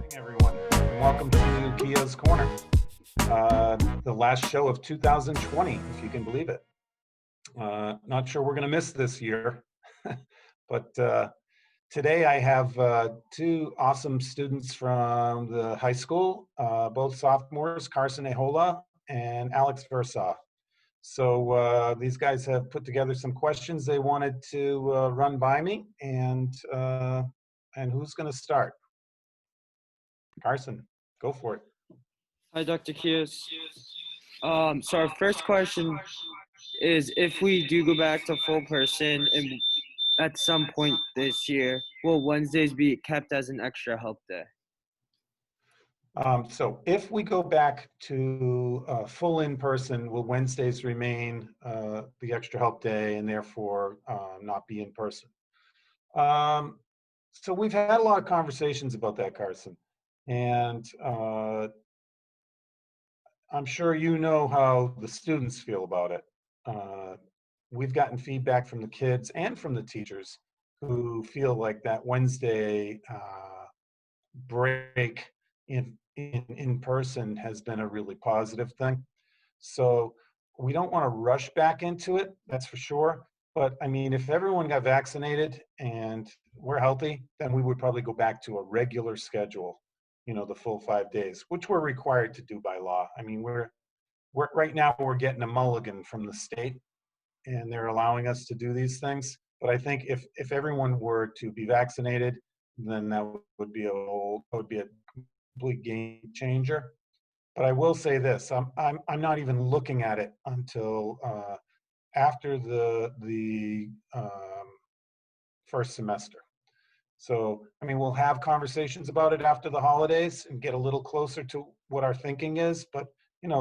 Morning, everyone, and welcome to Keough'S Corner, the last show of 2020, if you can believe it. Not sure we're going to miss this year, but today I have two awesome students from the high school, both sophomores, Carson Ahola and Alex Versaw. So these guys have put together some questions they wanted to run by me, and who's going to start? Carson, go for it. Hi, Dr. Keough's. So our first question is, if we do go back to full person and at some point this year, will Wednesdays be kept as an extra help day? So if we go back to full in-person, will Wednesdays remain the extra help day and therefore not be in person? So we've had a lot of conversations about that, Carson. And I'm sure you know how the students feel about it. We've gotten feedback from the kids and from the teachers who feel like that Wednesday break in person has been a really positive thing. So we don't want to rush back into it, that's for sure. But I mean, if everyone got vaccinated and we're healthy, then we would probably go back to a regular schedule, the full 5 days, which we're required to do by law. I mean, we're right now we're getting a mulligan from the state, and they're allowing us to do these things. But I think if everyone were to be vaccinated, then that would be a complete game changer. But I will say this: I'm not even looking at it until after the first semester. So I mean, we'll have conversations about it after the holidays and get a little closer to what our thinking is. But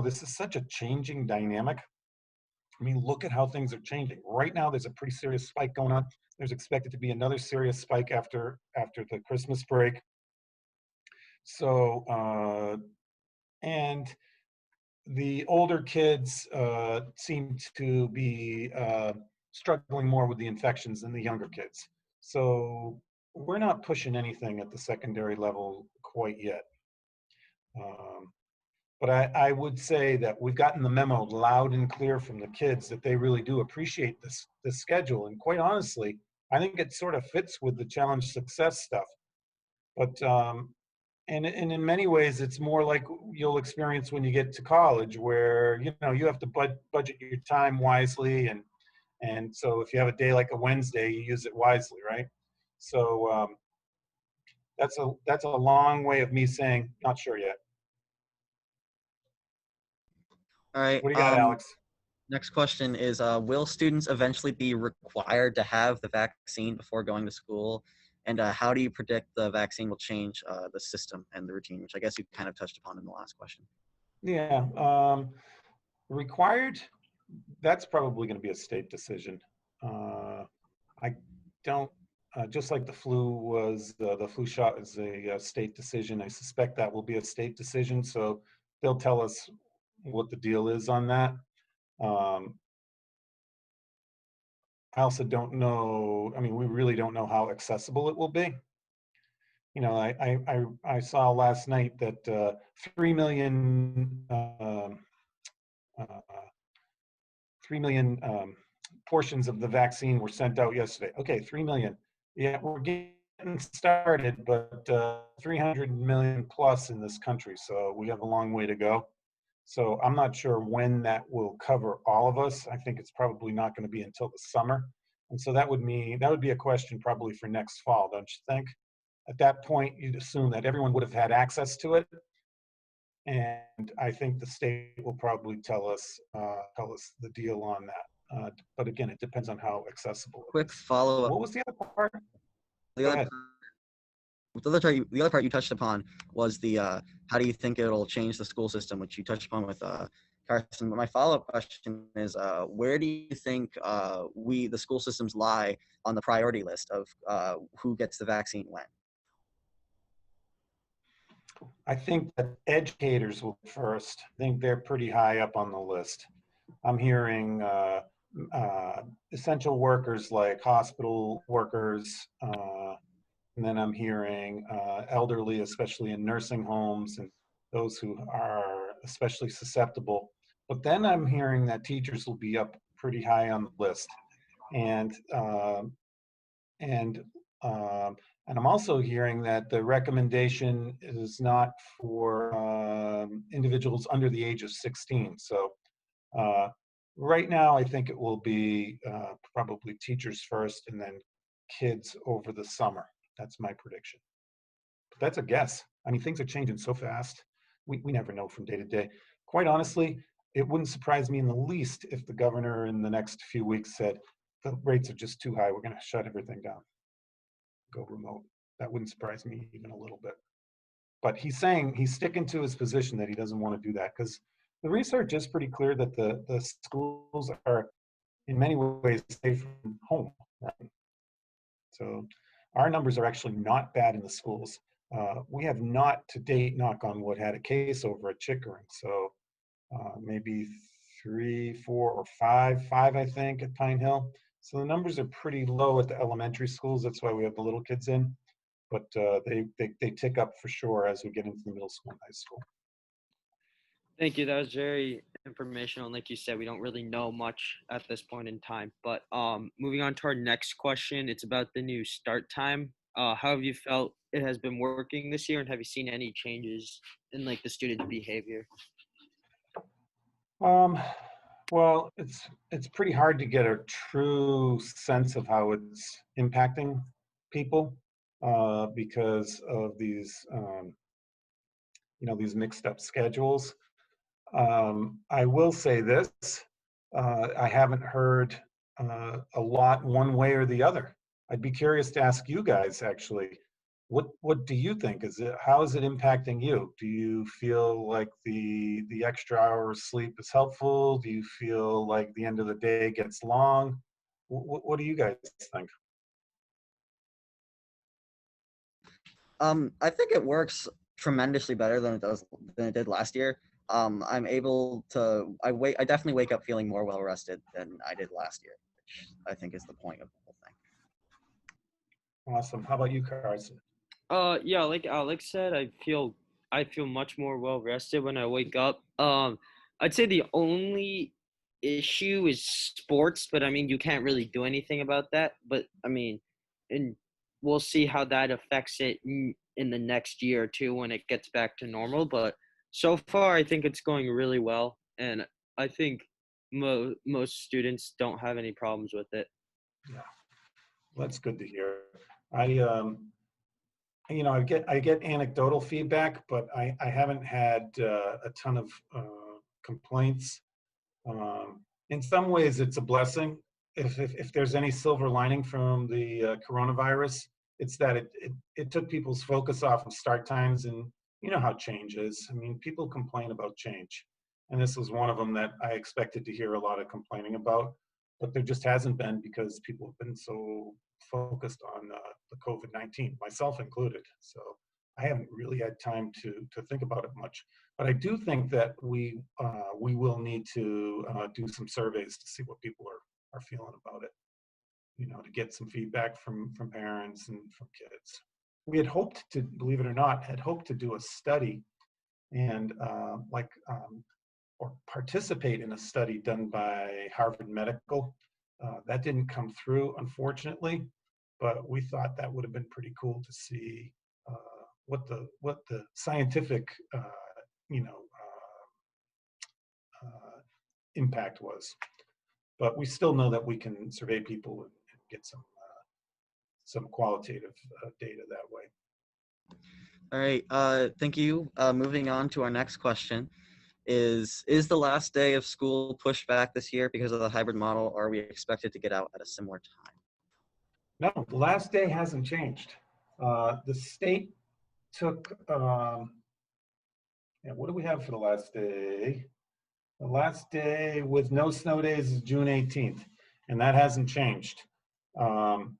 this is such a changing dynamic. I mean, look at how things are changing. Right now, there's a pretty serious spike going on. There's expected to be another serious spike after the Christmas break. So, and the older kids seem to be struggling more with the infections than the younger kids. So we're not pushing anything at the secondary level quite yet. But I would say that we've gotten the memo loud and clear from the kids that they really do appreciate this schedule. And quite honestly, I think it sort of fits with the challenge success stuff. But and in many ways, it's more like you'll experience when you get to college, where you have to budget your time wisely, and so if you have a day like a Wednesday, you use it wisely, right? So that's a long way of me saying not sure yet. All right. What do you got, Alex? Next question is, will students eventually be required to have the vaccine before going to school? And how do you predict the vaccine will change the system and the routine, which I guess you kind of touched upon in the last question? Yeah, required, that's probably going to be a state decision. I don't, just like the flu shot is a state decision. I suspect that will be a state decision. So they'll tell us what the deal is on that. I also don't know, I mean, we really don't know how accessible it will be. I saw last night that 3 million 3 million portions of the vaccine were sent out yesterday. Okay, 3 million. Yeah, we're getting started, but 300 million plus in this country, so we have a long way to go. So I'm not sure when that will cover all of us. I think it's probably not going to be until the summer. And so that would be a question probably for next fall, don't you think? At that point, you'd assume that everyone would have had access to it. And I think the state will probably tell us the deal on that. But again, it depends on how accessible it is. Quick follow-up. What was the other part? The other part you touched upon was the how do you think it'll change the school system, which you touched upon with Carson. But my follow-up question is, where do you think the school systems lie on the priority list of who gets the vaccine when? I think that educators will first. I think they're pretty high up on the list. I'm hearing essential workers like hospital workers, and then I'm hearing elderly, especially in nursing homes and those who are especially susceptible. But then I'm hearing that teachers will be up pretty high on the list. And and and I'm also hearing that the recommendation is not for individuals under the age of 16. So uh, right now, I think it will be probably teachers first and then kids over the summer. That's my prediction. But that's a guess. I mean, things are changing so fast. We never know from day to day. Quite honestly, it wouldn't surprise me in the least if the governor in the next few weeks said, the rates are just too high. We're going to shut everything down, go remote. That wouldn't surprise me even a little bit. But he's sticking to his position that he doesn't want to do that because the research is pretty clear that the schools are in many ways safe from home. Right? So our numbers are actually not bad in the schools. We have not to date, knock on wood, had a case over at Chickering. So maybe 3, 4, or 5, I think, at Pine Hill. So the numbers are pretty low at the elementary schools. That's why we have the little kids in. But they tick up for sure as we get into the middle school and high school. Thank you. That was very informational. And like you said, we don't really know much at this point in time. But moving on to our next question, it's about the new start time. How have you felt it has been working this year, and have you seen any changes in like the student behavior? Um, well, it's pretty hard to get a true sense of how it's impacting people because of these these mixed up schedules. I will say this: I haven't heard a lot one way or the other. I'd be curious to ask you guys actually. What do you think? How is it impacting you? Do you feel like the extra hour of sleep is helpful? Do you feel like the end of the day gets long? What do you guys think? I think it works tremendously better than it did last year. I'm able to I definitely wake up feeling more well rested than I did last year, which I think is the point of the whole thing. Awesome. How about you, Carson? Yeah, like Alex said, I feel much more well rested when I wake up. I'd say the only issue is sports, but I mean you can't really do anything about that. But I mean, and we'll see how that affects it in the next year or two when it gets back to normal. But so far, I think it's going really well, and I think most students don't have any problems with it. Yeah, that's good to hear. I I get anecdotal feedback, but I haven't had a ton of complaints. In some ways, it's a blessing. If there's any silver lining from the coronavirus, it's that it took people's focus off of start times, and you know how change is. I mean, people complain about change, and this was one of them that I expected to hear a lot of complaining about, but there just hasn't been because people have been so focused on the COVID-19, myself included. So I haven't really had time to think about it much. But I do think that we will need to do some surveys to see what people are feeling about it. You know, to get some feedback from parents and from kids. We had hoped to, believe it or not, had hoped to do a study and or participate in a study done by Harvard Medical. That didn't come through, unfortunately, but we thought that would have been pretty cool to see what the scientific you know impact was. But we still know that we can survey people and get some qualitative data that way. All right, thank you. Moving on to our next question is the last day of school pushed back this year because of the hybrid model, or are we expected to get out at a similar time? No, the last day hasn't changed. The state took, yeah, what do we have for the last day? The last day with no snow days is June 18th, and that hasn't changed. Um,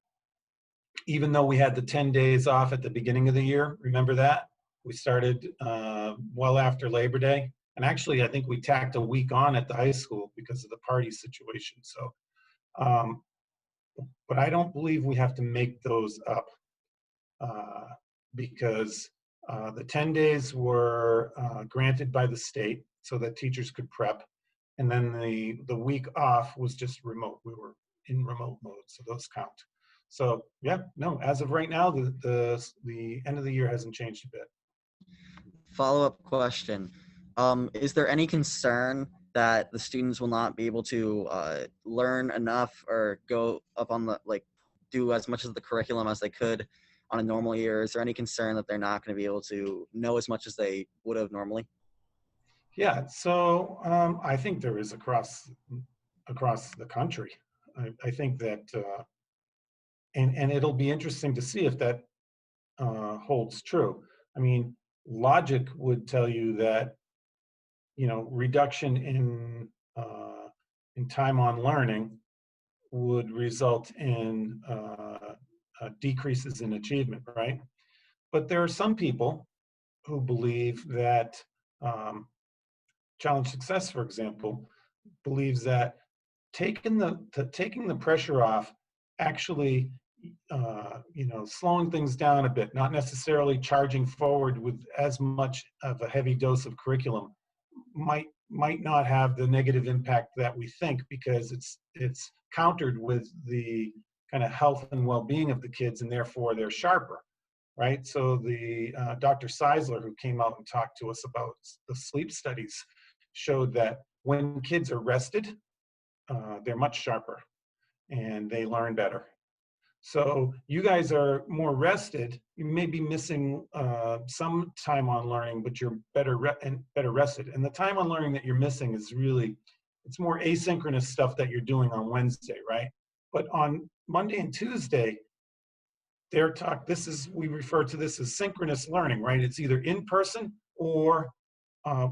Even though we had the 10 days off at the beginning of the year, remember that? We started well after Labor Day. And actually, I think we tacked a week on at the high school because of the party situation. So, um, but I don't believe we have to make those up. uh, because the 10 days were granted by the state so that teachers could prep. And then the week off was just remote. We were in remote mode, so those count. So yeah, no, as of right now, the end of the year hasn't changed a bit. Follow-up question. Is there any concern that the students will not be able to learn enough or go up on the, like, do as much of the curriculum as they could on a normal year? Is there any concern that they're not going to be able to know as much as they would have normally? Yeah, so I think there is across the country. I think that, and it'll be interesting to see if that holds true. I mean, logic would tell you that reduction in time on learning would result in decreases in achievement, right? But there are some people who believe that challenge success, for example, believes that taking the pressure off actually slowing things down a bit, not necessarily charging forward with as much of a heavy dose of curriculum, might not have the negative impact that we think, because it's countered with the kind of health and well-being of the kids, and therefore they're sharper, right? So the Dr. Seisler, who came out and talked to us about the sleep studies, showed that when kids are rested, they're much sharper and they learn better. So you guys are more rested. You may be missing some time on learning, but you're better rested. And the time on learning that you're missing is really, it's more asynchronous stuff that you're doing on Wednesday, right? But on Monday and Tuesday, we refer to this as synchronous learning, right? It's either in person, or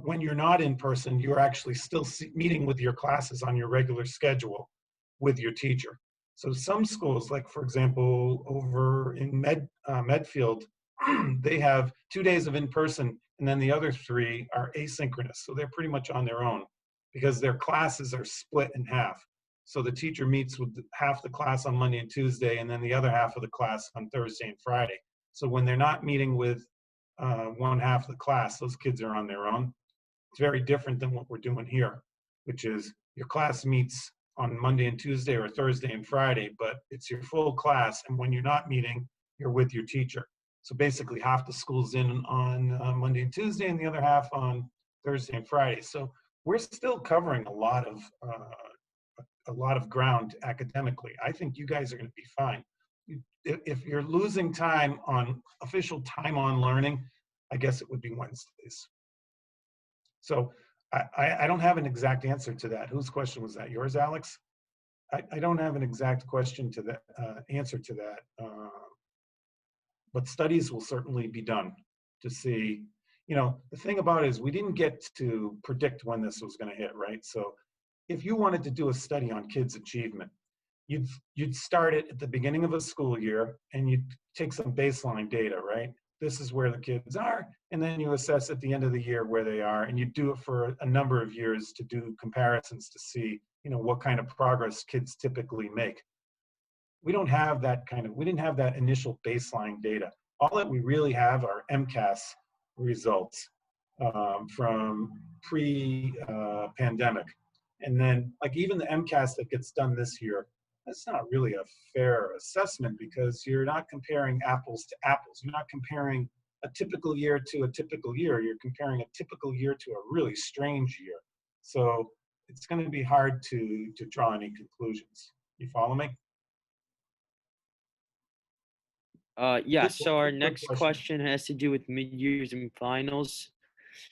when you're not in person, you're actually still meeting with your classes on your regular schedule with your teacher. So some schools, like for example, over in Medfield, they have 2 days of in-person, and then the other 3 are asynchronous. So they're pretty much on their own because their classes are split in half. So the teacher meets with half the class on Monday and Tuesday, and then the other half of the class on Thursday and Friday. So when they're not meeting with one half of the class, those kids are on their own. It's very different than what we're doing here, which is your class meets on Monday and Tuesday or Thursday and Friday, but it's your full class. And when you're not meeting, you're with your teacher. So basically half the school's in on Monday and Tuesday and the other half on Thursday and Friday. So we're still covering a lot of ground academically. I think you guys are going to be fine. If you're losing time on official time on learning, I guess it would be Wednesdays. So I don't have an exact answer to that. Whose question was that? Yours, Alex? I don't have an exact question to that answer to that. But studies will certainly be done to see. The thing about it is we didn't get to predict when this was going to hit, right? So if you wanted to do a study on kids' achievement, you'd start it at the beginning of a school year and you'd take some baseline data, right? This is where the kids are, and then you assess at the end of the year where they are, and you do it for a number of years to do comparisons to see, what kind of progress kids typically make. We didn't have that initial baseline data. All that we really have are MCAS results from pre-pandemic. And then, like, even the MCAS that gets done this year, that's not really a fair assessment because you're not comparing apples to apples. You're not comparing a typical year to a typical year. You're comparing a typical year to a really strange year. So it's going to be hard to draw any conclusions. You follow me? Yeah, Good, so our good next question. question has to do with mid-years and finals.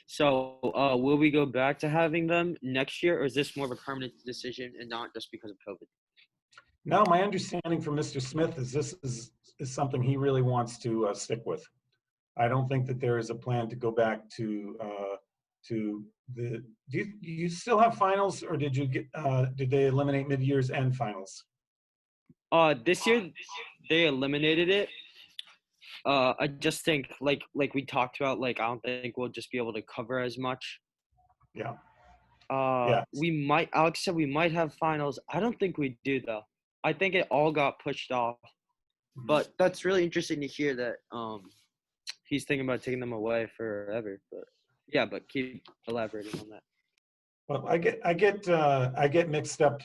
So will we go back to having them next year, or is this more of a permanent decision and not just because of COVID? No, my understanding from Mr. Smith is this is something he really wants to stick with. I don't think that there is a plan to go back to the. Do you still have finals, or did they eliminate mid-years and finals? This year they eliminated it. I just think like we talked about, like I don't think we'll just be able to cover as much. Yeah, yeah. Alex said we might have finals. I don't think we do though. I think it all got pushed off. But that's really interesting to hear that he's thinking about taking them away forever. But yeah, but keep elaborating on that. Well, I get mixed up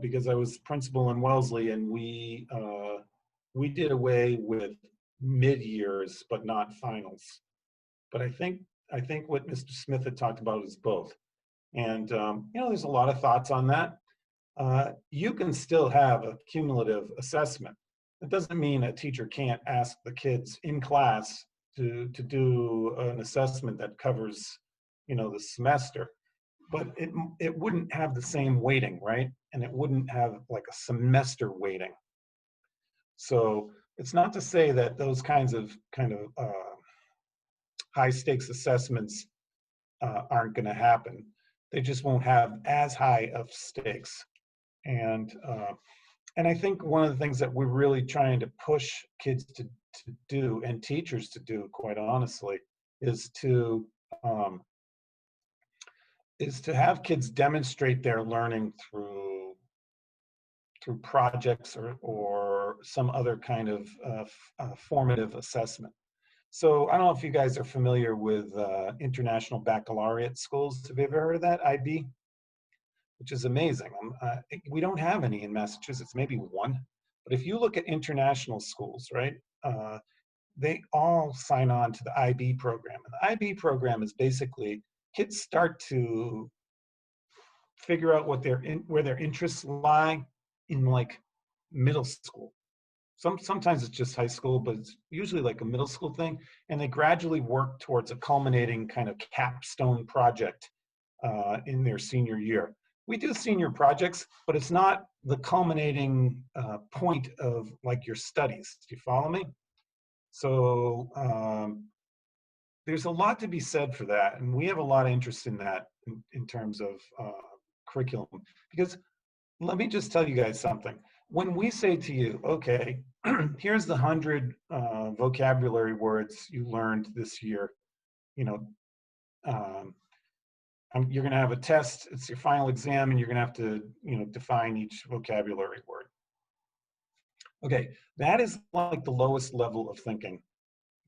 because I was principal in Wellesley, and we did away with mid-years, but not finals. But I think what Mr. Smith had talked about is both. And there's a lot of thoughts on that. You can still have a cumulative assessment. It doesn't mean a teacher can't ask the kids in class to do an assessment that covers, the semester, but it wouldn't have the same weighting, right? And it wouldn't have like a semester weighting. So it's not to say that those kind of high stakes assessments aren't going to happen. They just won't have as high of stakes. And I think one of the things that we're really trying to push kids to do, and teachers to do, quite honestly, is to um, have kids demonstrate their learning through projects or some other kind of formative assessment. So I don't know if you guys are familiar with international baccalaureate schools. Have you ever heard of that, IB? Which is amazing. We don't have any in Massachusetts, maybe one. But if you look at international schools, right, they all sign on to the IB program. And the IB program is basically kids start to figure out where their interests lie in like middle school. Sometimes it's just high school, but it's usually like a middle school thing. And they gradually work towards a culminating kind of capstone project in their senior year. We do senior projects, but it's not the culminating point of like your studies. Do you follow me? So there's a lot to be said for that, and we have a lot of interest in that in terms of curriculum. Because let me just tell you guys something. When we say to you, okay, here's the 100 vocabulary words you learned this year, you know, um, you're going to have a test. It's your final exam, and you're going to have to, define each vocabulary word. Okay, that is like the lowest level of thinking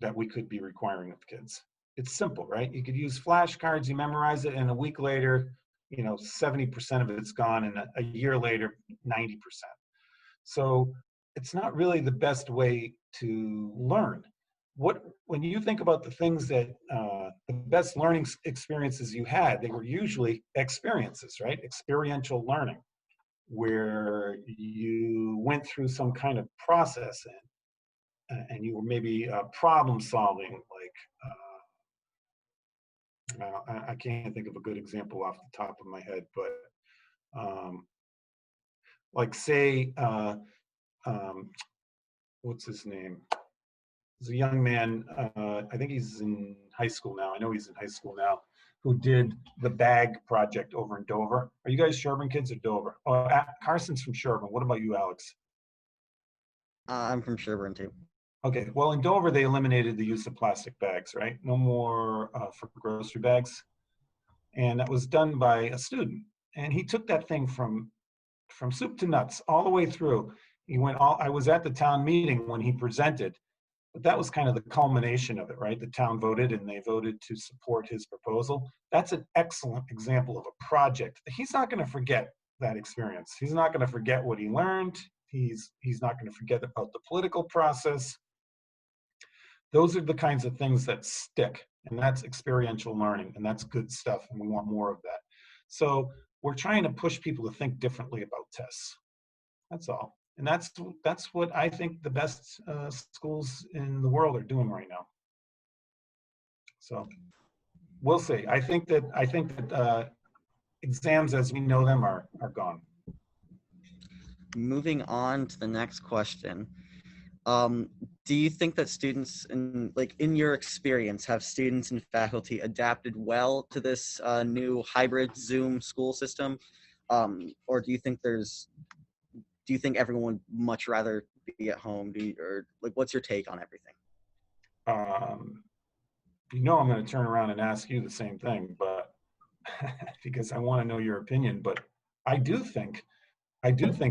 that we could be requiring of kids. It's simple, right? You could use flashcards, you memorize it, and a week later, 70% of it's gone, and a year later, 90%. So it's not really the best way to learn. When you think about the things that the best learning experiences you had, they were usually experiences, right? Experiential learning, where you went through some kind of process and you were maybe problem solving, I can't think of a good example off the top of my head, but like say, what's his name? There's a young man, I think he's in high school now. I know he's in high school now, who did the bag project over in Dover. Are you guys Sherburne kids or Dover? Oh, Carson's from Sherburne. What about you, Alex? I'm from Sherburne too. Okay, well, in Dover, they eliminated the use of plastic bags, right? No more for grocery bags. And that was done by a student. And he took that thing from soup to nuts, all the way through. I was at the town meeting when he presented, but that was kind of the culmination of it, right? The town voted, and they voted to support his proposal. That's an excellent example of a project. He's not going to forget that experience. He's not going to forget what he learned. He's not going to forget about the political process. Those are the kinds of things that stick, and that's experiential learning, and that's good stuff, and we want more of that. So we're trying to push people to think differently about tests. That's all. And that's what I think the best schools in the world are doing right now. So we'll see. I think that exams as we know them are gone. Moving on to the next question. Do you think that students, in your experience, have students and faculty adapted well to this new hybrid Zoom school system? Or do you think everyone would much rather be at home? What's your take on everything? I'm going to turn around and ask you the same thing, but because I want to know your opinion. But I do think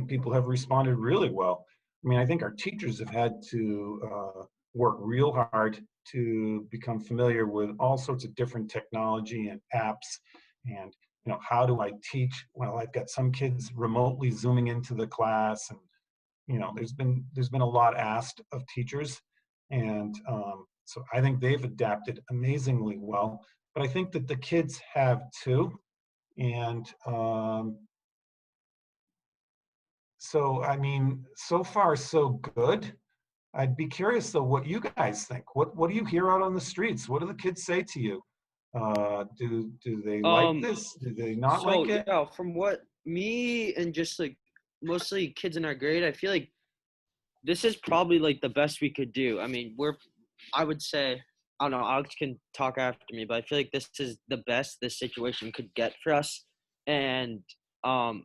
people have responded really well. I mean, I think our teachers have had to work real hard to become familiar with all sorts of different technology and apps. And, how do I teach? Well, I've got some kids remotely zooming into the class, and there's been a lot asked of teachers, and so I think they've adapted amazingly well. But I think that the kids have too, and so I mean, so far so good. I'd be curious though what you guys think. What do you hear out on the streets? What do the kids say to you? Do they like Um, this? Do they not so like it? yeah, from what me and just like mostly kids in our grade, I feel like this is probably like the best we could do. I mean, I would say, I don't know, Alex can talk after me, but I feel like this is the best this situation could get for us. And um,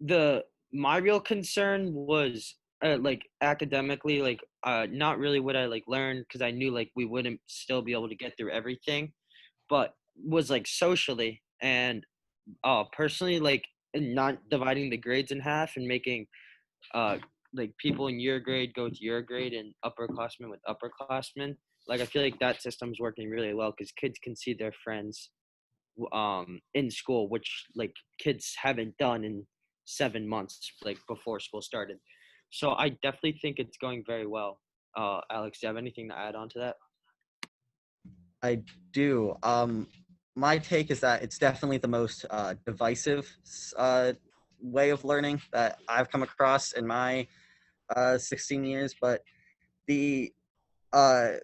the my real concern was like academically, like not really what I like learned because I knew like we wouldn't still be able to get through everything, but was like socially and personally like not dividing the grades in half and making uh like people in your grade go to your grade and upperclassmen with upperclassmen. Like I feel like that system's working really well because kids can see their friends in school, which like kids haven't done in 7 months like before school started. So I definitely think it's going very well. Alex, do you have anything to add on to that? I do. My take is that it's definitely the most divisive way of learning that I've come across in my 16 years. But the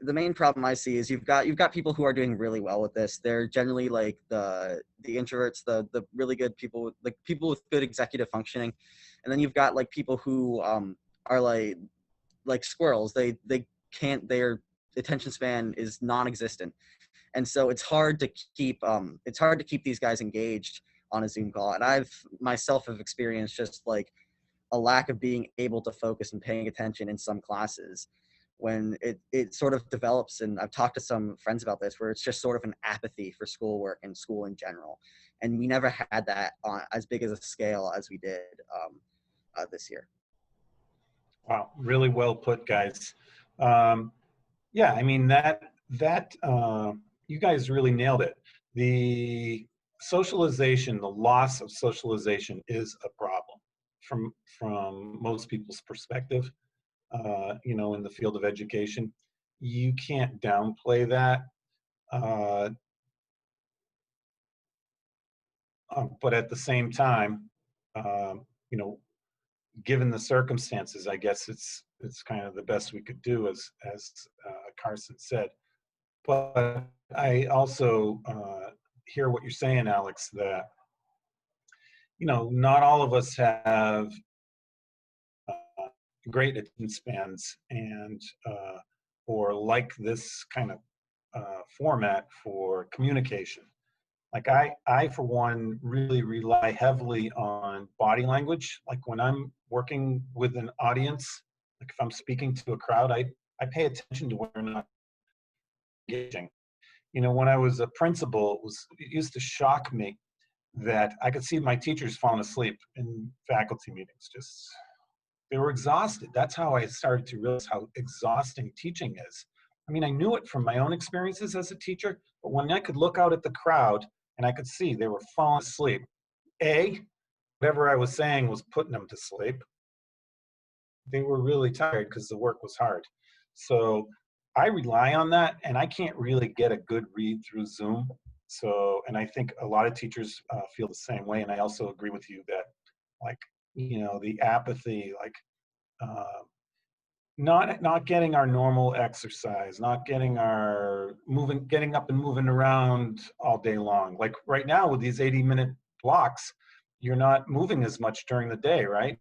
main problem I see is you've got people who are doing really well with this. They're generally like the introverts, the really good people with like people with good executive functioning, and then you've got like people who are like squirrels. They can't their attention span is non-existent, and so it's hard to keep these guys engaged on a Zoom call. And I've myself have experienced just like a lack of being able to focus and paying attention in some classes when it sort of develops. And I've talked to some friends about this where it's just sort of an apathy for schoolwork and school in general, and we never had that on as big as a scale as we did this year. Wow, really well put, guys. Um, yeah, I mean that you guys really nailed it. The socialization, the loss of socialization is a problem from most people's perspective. In the field of education, you can't downplay that. Uh, but at the same time, um, you know, given the circumstances, I guess it's kind of the best we could do, as Carson said. But I also hear what you're saying, Alex. That not all of us have uh, great attention spans, and or like this kind of format for communication. Like I for one really rely heavily on body language. Like when I'm working with an audience, like if I'm speaking to a crowd, I pay attention to whether or not engaging. When I was a principal, it used to shock me that I could see my teachers falling asleep in faculty meetings. Just they were exhausted. That's how I started to realize how exhausting teaching is. I mean, I knew it from my own experiences as a teacher, but when I could look out at the crowd and I could see they were falling asleep, whatever I was saying was putting them to sleep. They were really tired because the work was hard. So I rely on that, and I can't really get a good read through Zoom. So, and I think a lot of teachers feel the same way. And I also agree with you that, like, the apathy, like, uh, not getting our normal exercise, not getting our getting up and moving around all day long. Like right now with these 80-minute blocks, you're not moving as much during the day, right?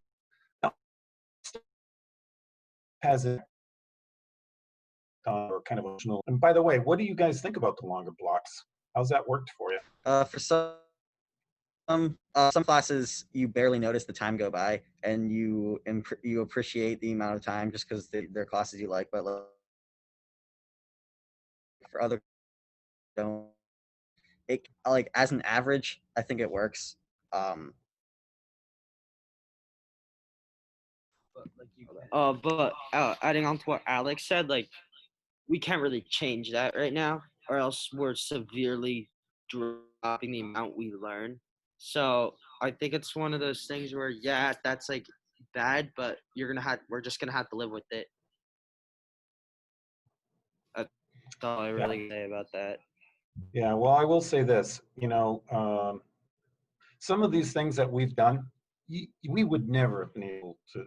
Has it or kind of emotional? And by the way, what do you guys think about the longer blocks? How's that worked for you? For some classes, you barely notice the time go by, and you appreciate the amount of time just because they're classes you like. But like, for other don't, it like as an average, I think it works. Um, but But adding on to what Alex said, like we can't really change that right now, or else we're severely dropping the amount we learn. So I think it's one of those things where yeah, that's like bad, but we're just gonna have to live with it. That's all I Yeah. really say about that. Yeah. Well, I will say this, some of these things that we've done, we would never have been able to.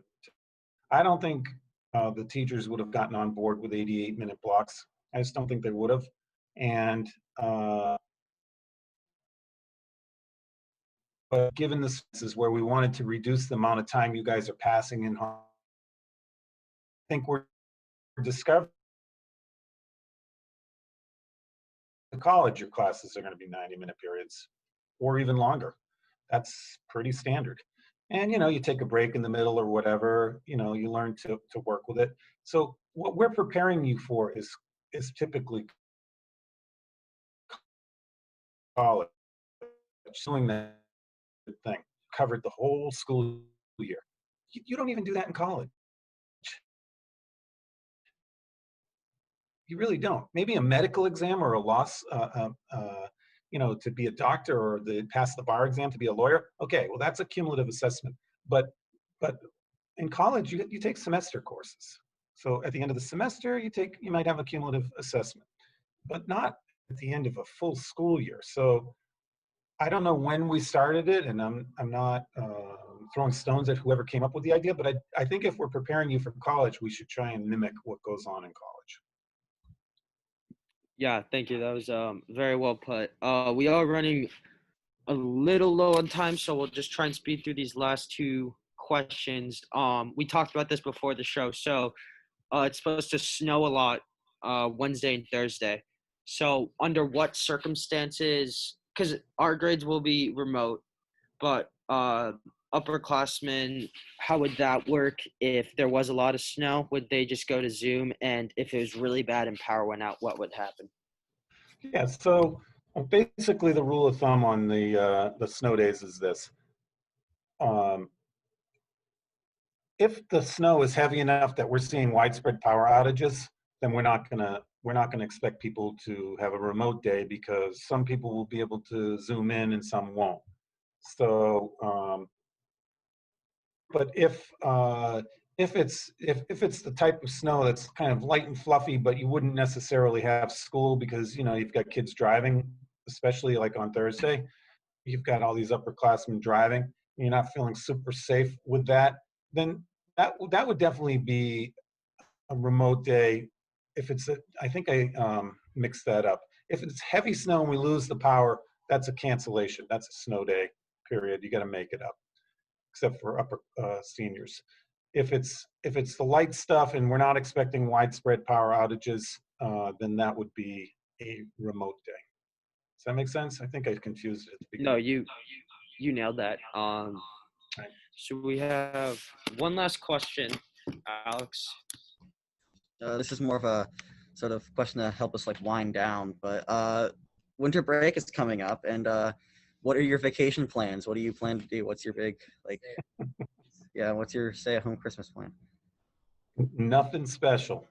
I don't think the teachers would have gotten on board with 88-minute blocks. I just don't think they would have. And but given the is where we wanted to reduce the amount of time you guys are passing in, I think we're discovering in college your classes are going to be 90-minute periods or even longer. That's pretty standard. And you take a break in the middle or whatever, you learn to work with it. So what we're preparing you for is typically college, doing that thing, covered the whole school year. You don't even do that in college. You really don't. Maybe a medical exam or a loss, to be a doctor or pass the bar exam to be a lawyer. Okay, well that's a cumulative assessment. But in college, you take semester courses. So at the end of the semester, you might have a cumulative assessment, but not at the end of a full school year. So I don't know when we started it, and I'm not throwing stones at whoever came up with the idea, but I think if we're preparing you for college, we should try and mimic what goes on in college. Yeah, thank you. That was very well put. We are running a little low on time, so we'll just try and speed through these last two questions. We talked about this before the show, so it's supposed to snow a lot Wednesday and Thursday. So under what circumstances? Because our grades will be remote, but upperclassmen, how would that work if there was a lot of snow? Would they just go to Zoom? And if it was really bad and power went out, what would happen? Yeah. So basically, the rule of thumb on the snow days is this: um, if the snow is heavy enough that we're seeing widespread power outages, then we're not gonna expect people to have a remote day because some people will be able to Zoom in and some won't. So, but if it's the type of snow that's kind of light and fluffy, but you wouldn't necessarily have school because you've got kids driving, especially like on Thursday, you've got all these upperclassmen driving, and you're not feeling super safe with that, then that would definitely be a remote day. If I think I mixed that up. If it's heavy snow and we lose the power, that's a cancellation. That's a snow day. Period. You got to make it up, except for upper seniors. If it's the light stuff and we're not expecting widespread power outages, then that would be a remote day. Does that make sense? I think I confused it at the No, beginning. you nailed that. Right. So we have one last question, Alex. This is more of a sort of question to help us like wind down, but winter break is coming up, and what are your vacation plans? What do you plan to do? What's your big like? Yeah, what's your stay-at-home Christmas plan? Nothing special,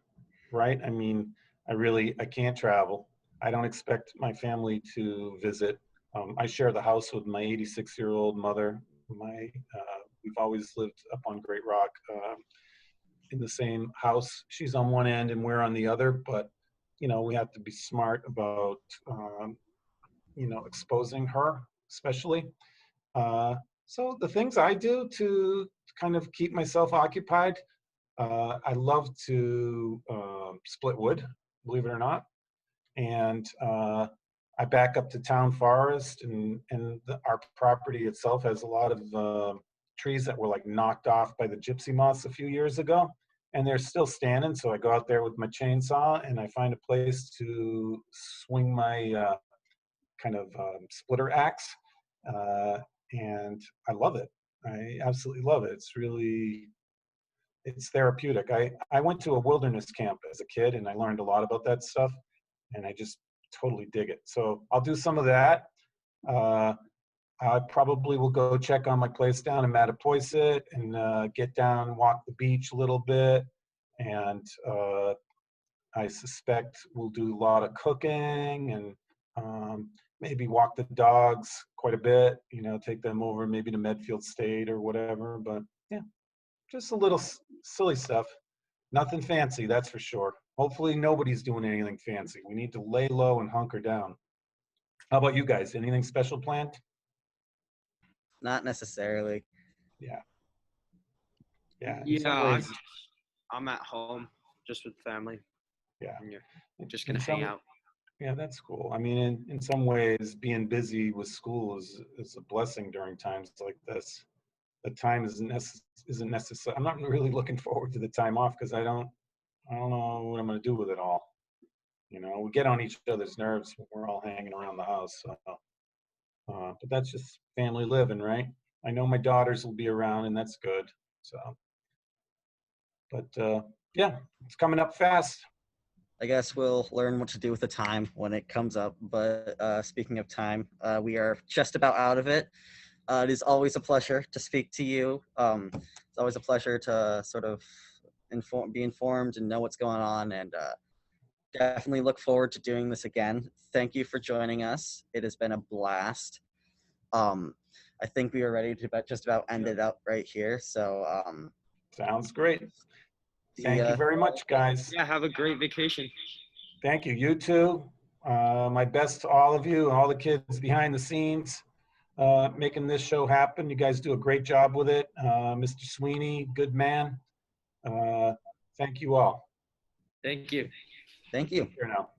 right? I mean, I can't travel. I don't expect my family to visit. I share the house with my 86-year-old mother. We've always lived up on Great Rock in the same house. She's on one end and we're on the other, but we have to be smart about exposing her, especially. So the things I do to kind of keep myself occupied, I love to split wood, believe it or not, and I back up to town forest, and our property itself has a lot of trees that were like knocked off by the gypsy moths a few years ago, and they're still standing. So I go out there with my chainsaw and I find a place to swing my kind of splitter axe, uh, and I love it. I absolutely love it. It's therapeutic. I went to a wilderness camp as a kid and I learned a lot about that stuff, and I just totally dig it. So I'll do some of that. Uh, I probably will go check on my place down in Mattapoisett and get down, walk the beach a little bit. And I suspect we'll do a lot of cooking and maybe walk the dogs quite a bit, take them over maybe to Medfield State or whatever. But yeah, just a little silly stuff. Nothing fancy, that's for sure. Hopefully nobody's doing anything fancy. We need to lay low and hunker down. How about you guys? Anything special planned? Not necessarily. Yeah. Yeah. In Yeah, some ways, I'm at home just with family. yeah. And you're just In gonna hang some, out. yeah, that's cool. I mean, in some ways, being busy with school is a blessing during times like this. The time isn't necessary. I'm not really looking forward to the time off because I don't know what I'm going to do with it all. We get on each other's nerves when we're all hanging around the house. So, but that's just family living, right? I know my daughters will be around, and that's good. So, but yeah, it's coming up fast. I guess we'll learn what to do with the time when it comes up. But speaking of time, we are just about out of it. It is always a pleasure to speak to you. It's always a pleasure to sort of be informed and know what's going on, and definitely look forward to doing this again. Thank you for joining us. It has been a blast. I think we are ready to just about end it up right here. So Sounds great. see Thank you ya. very much, guys. Yeah, have a great vacation. Thank you. You too. My best to all of you, all the kids behind the scenes, making this show happen. You guys do a great job with it. Mr. Sweeney, good man. Thank you all. Thank you. Thank you. Here now.